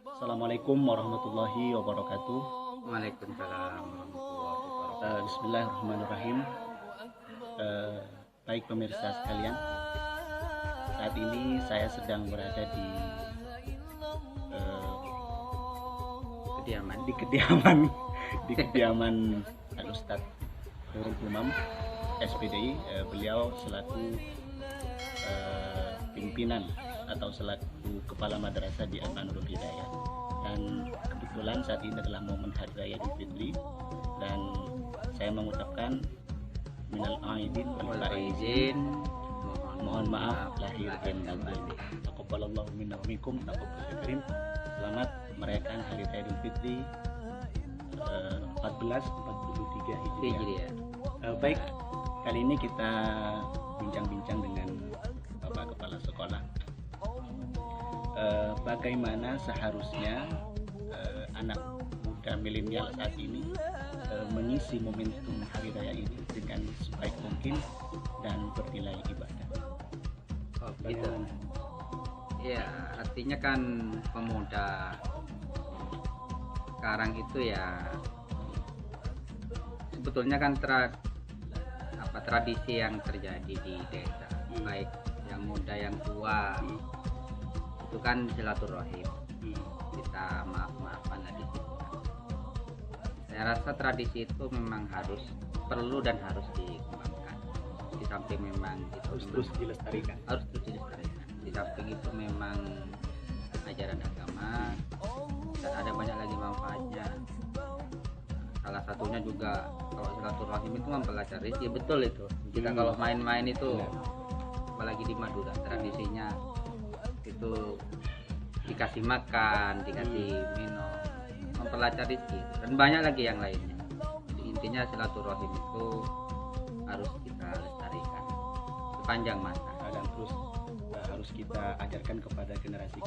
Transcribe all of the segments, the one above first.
Assalamualaikum warahmatullahi wabarakatuh. Waalaikumsalam warahmatullahi wabarakatuh. Bismillahirrahmanirrahim. Baik pemirsa sekalian, saat ini saya sedang berada di Kediaman. di kediaman Al Ustadz Nurul Umam SPDI. Beliau selaku pimpinan atau selaku kepala madrasah di Al-Nurul Hidayah, dan kebetulan saat ini adalah momen Hari Raya Idul Fitri, dan saya mengucapkan minal aidin wal faizin, mohon maaf lahir dan batin. Taqabbalallahu minna wa minkum, taqabbal karim. Selamat merayakan Hari Raya Idul Fitri 1443 Hijriah. Baik, kali ini kita bincang-bincang dengan Bapak Kepala Sekolah. Bagaimana seharusnya anak muda milenial saat ini mengisi momentum Hari Raya ini dengan sebaik mungkin dan bernilai ibadah. Oh, gitu. Ya, artinya kan pemuda sekarang itu ya sebetulnya kan tradisi yang terjadi di desa, baik yang muda yang tua, itu kan silaturahim. Kita maaf-maafan lah di situ. Saya rasa tradisi itu memang perlu dan harus dikembangkan. Di samping memang itu Harus terus dilestarikan. Di samping itu memang ajaran agama dan ada banyak lagi manfaatnya. Salah satunya juga kalau silaturahim itu mempelajari, ya betul itu. Kita kalau main-main itu, apalagi di Madura tradisinya itu dikasih makan, dikasih minum, mempelajari itu, dan banyak lagi yang lainnya. Jadi intinya silaturahim itu harus kita lestarikan sepanjang masa, Dan terus harus kita ajarkan kepada generasi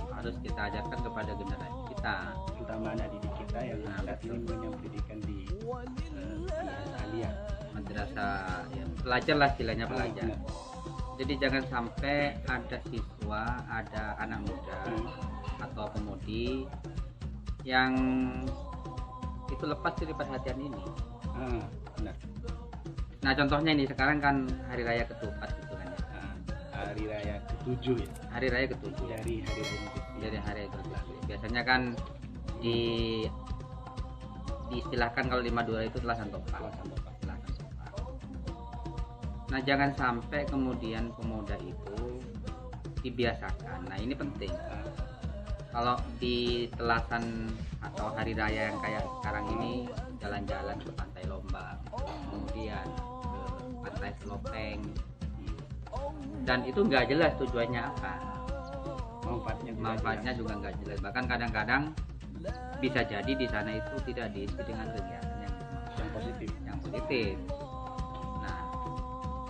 kita, terutama anak didik kita yang saat ini punya pendidikan di madrasah aliyah, madrasah ya, pelajar lah istilahnya, pelajar. Jadi jangan sampai ada siswa, ada anak muda atau pemudi yang itu lepas dari perhatian ini. Benar. Nah contohnya ini sekarang kan Hari Raya Ketupat gitu kan ya. Hari Raya ke-7 ya. Hari Raya ke-7 Dari Hari Raya Idul Fitri. dari Hari Raya Idul Fitri. Biasanya kan diistilahkan kalau di Madura itu telasan topak. Nah jangan sampai kemudian pemuda itu dibiasakan. Nah ini penting. Kalau di telasan atau hari raya yang kayak sekarang ini, jalan-jalan ke Pantai Lombang, kemudian ke Pantai Selopeng, dan itu nggak jelas tujuannya apa. Manfaatnya juga nggak jelas. Bahkan kadang-kadang bisa jadi di sana itu tidak diisi dengan kegiatan yang positif. Nah,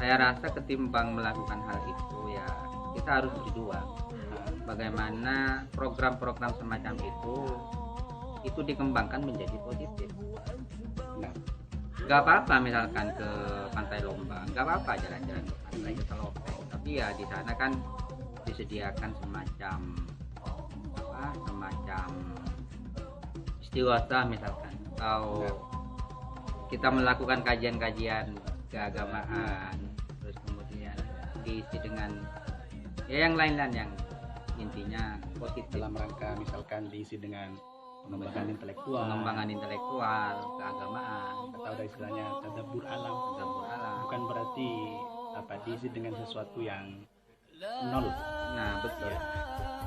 saya rasa ketimbang melakukan hal itu ya kita harus berjuang. Bagaimana program-program semacam itu dikembangkan menjadi positif. Nggak apa-apa misalkan ke Pantai Lombang, nggak apa-apa jalan-jalan ke Pantai Selopeng, tapi ya di sana kan disediakan semacam istighosah misalkan, atau kita melakukan kajian-kajian keagamaan, terus kemudian diisi dengan ya yang lain-lain yang intinya positif, dalam rangka misalkan diisi dengan pengembangan intelektual, keagamaan, atau ada istilahnya tadabbur alam. Bukan berarti diisi dengan sesuatu yang nol. Nah betul ya.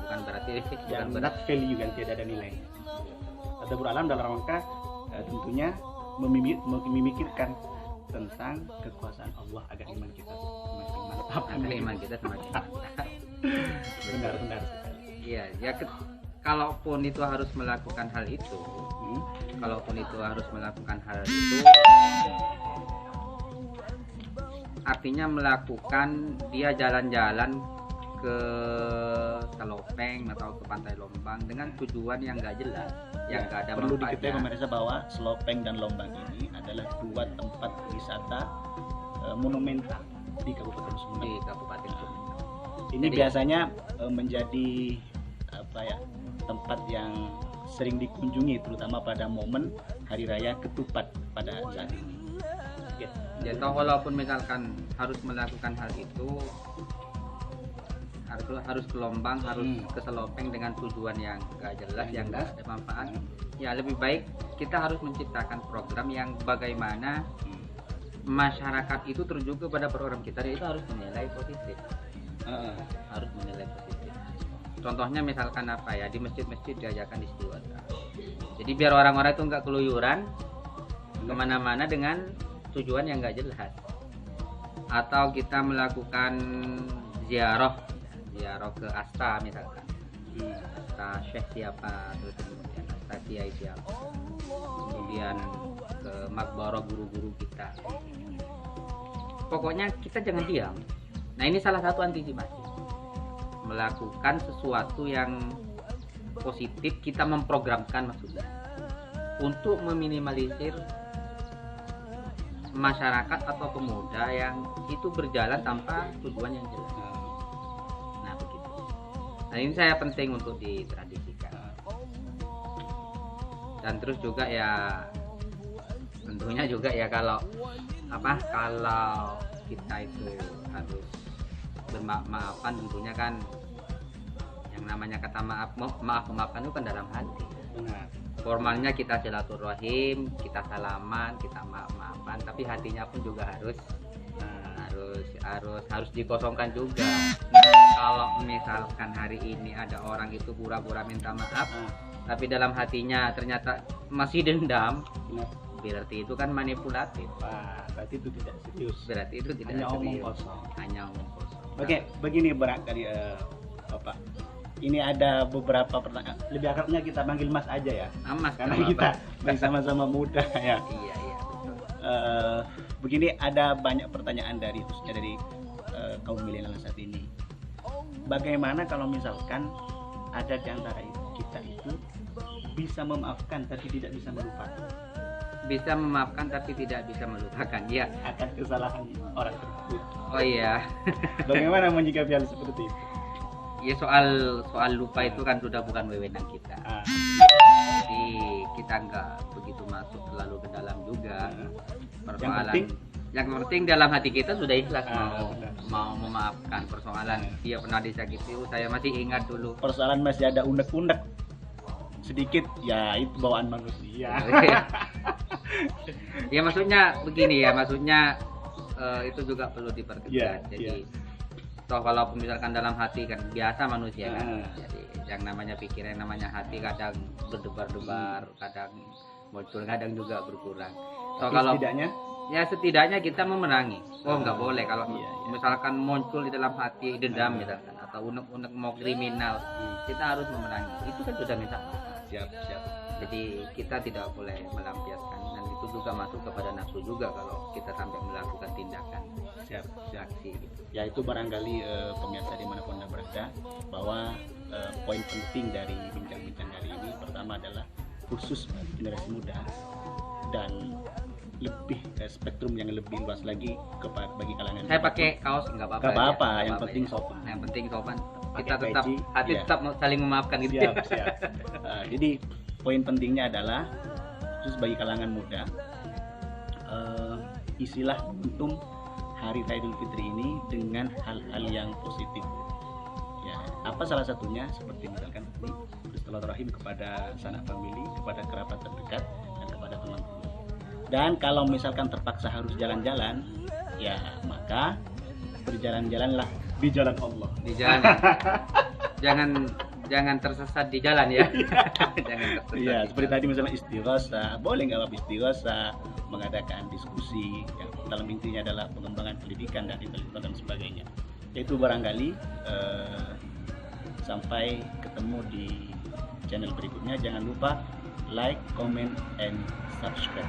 Bukan berarti yang not value, kan tidak ada nilai. Tadabbur alam dalam rangka tentunya memikirkan tentang kekuasaan Allah agar iman kita semakin mantap. Benar sekali. Iya, ya kalaupun itu harus melakukan hal itu, artinya melakukan dia jalan-jalan ke Selopeng atau ke Pantai Lombang dengan tujuan yang nggak jelas, yang nggak ada perlu manfaatnya. diketahui pemirsa bahwa Selopeng dan Lombang ini adalah dua tempat wisata monumental di Kabupaten Sumedang. Ini biasanya menjadi tempat yang sering dikunjungi, terutama pada momen Hari Raya Ketupat pada saat ini. Ya. Ya toh walaupun misalkan harus melakukan hal itu harus ke Lombang, harus ke Selopeng dengan tujuan yang gak jelas, yang gak ada manfaat. Ya lebih baik kita harus menciptakan program yang bagaimana masyarakat itu terjun kepada program kita, itu harus menilai positif. Harus menilai positif. Contohnya misalkan apa ya, di masjid-masjid diajarkan istighosah. Jadi biar orang-orang itu nggak keluyuran kemana-mana dengan tujuan yang nggak jelas. Atau kita melakukan ziarah ke Asta misalkan, Asta Syekh siapa, terus kemudian Asta Kiai siapa, kemudian ke makbarah guru-guru kita. Pokoknya kita jangan diam. Nah ini salah satu antisipasi, melakukan sesuatu yang positif, kita memprogramkan maksudnya untuk meminimalisir masyarakat atau pemuda yang itu berjalan tanpa tujuan yang jelas. Nah begitu. Nah ini saya penting untuk ditradisikan. Dan terus juga ya tentunya juga ya kalau kita itu harus bermaaf-maafan, tentunya kan yang namanya kata maafkan itu kan dalam hati. Formalnya kita silaturahim, kita salaman, kita maaf-maafan, tapi hatinya pun juga harus dikosongkan juga. Kalau misalkan hari ini ada orang itu pura-pura minta maaf, tapi dalam hatinya ternyata masih dendam, berarti itu kan manipulatif. Berarti itu tidak serius. Berarti itu tidak hanya serius. Omong kosong. Hanya omong kosong. Oke, begini barangkali Bapak. Ini ada beberapa pertanyaan. Lebih akrabnya kita panggil Mas aja ya. Mas, karena kita sama-sama muda ya. Iya, betul. Begini, ada banyak pertanyaan khususnya dari kaum milenial saat ini. Bagaimana kalau misalkan ada di antara kita itu bisa memaafkan tapi tidak bisa melupakan? Bisa memaafkan tapi tidak bisa melupakan, ya, akan kesalahan orang tersebut. Oh iya. Bagaimana menyikapi hal seperti itu? Ya soal lupa itu kan sudah bukan wewenang kita. Jadi kita nggak begitu masuk terlalu ke dalam juga persoalan. Yang penting dalam hati kita sudah ikhlas mau memaafkan. Persoalan dia pernah disakiti, saya masih ingat dulu. Persoalan masih ada unek-unek sedikit, ya itu bawaan manusia. Ya maksudnya begini ya, itu juga perlu diperketat. Jadi toh kalau misalkan dalam hati kan biasa manusia kan, jadi yang namanya pikiran, yang namanya hati kadang berdebar-debar, kadang muncul, kadang juga berkurang. So kalau setidaknya kita memerangi. Nggak boleh kalau misalkan muncul di dalam hati dendam misalkan, atau unek-unek mau kriminal, kita harus memerangi. Itu kan sudah minta siap. Jadi kita tidak boleh melampiaskan, dan itu juga masuk kepada nafsu juga kalau kita sampai melakukan tindakan aksi gitu. Ya itu barangkali pemirsa dimanapun Anda berada, bahwa poin penting dari bincang-bincang kali ini pertama adalah khusus bagi generasi muda dan lebih spektrum yang lebih luas lagi bagi kalangan. Saya pakai kaos nggak apa-apa. Yang penting sopan. Yang penting sopan. Kita tetap tetap saling memaafkan gitu. Siap. Jadi poin pentingnya adalah khusus bagi kalangan muda, isilah momentum Hari Raya Idul Fitri ini dengan hal-hal yang positif. Ya, apa salah satunya seperti misalkan bersilaturahim kepada sanak famili, kepada kerabat terdekat, dan kepada teman-teman. Dan kalau misalkan terpaksa harus jalan-jalan, ya maka berjalan-jalanlah di jalan Allah. Di jalan. jangan tersesat di jalan ya. Jangan tersesat. Iya, seperti tadi misalnya istighosah, boleh nggak istighosah, mengadakan diskusi yang dalam intinya adalah pengembangan pendidikan dan intelektual dan sebagainya. Yaitu barangkali sampai ketemu di channel berikutnya. Jangan lupa like, comment, and subscribe.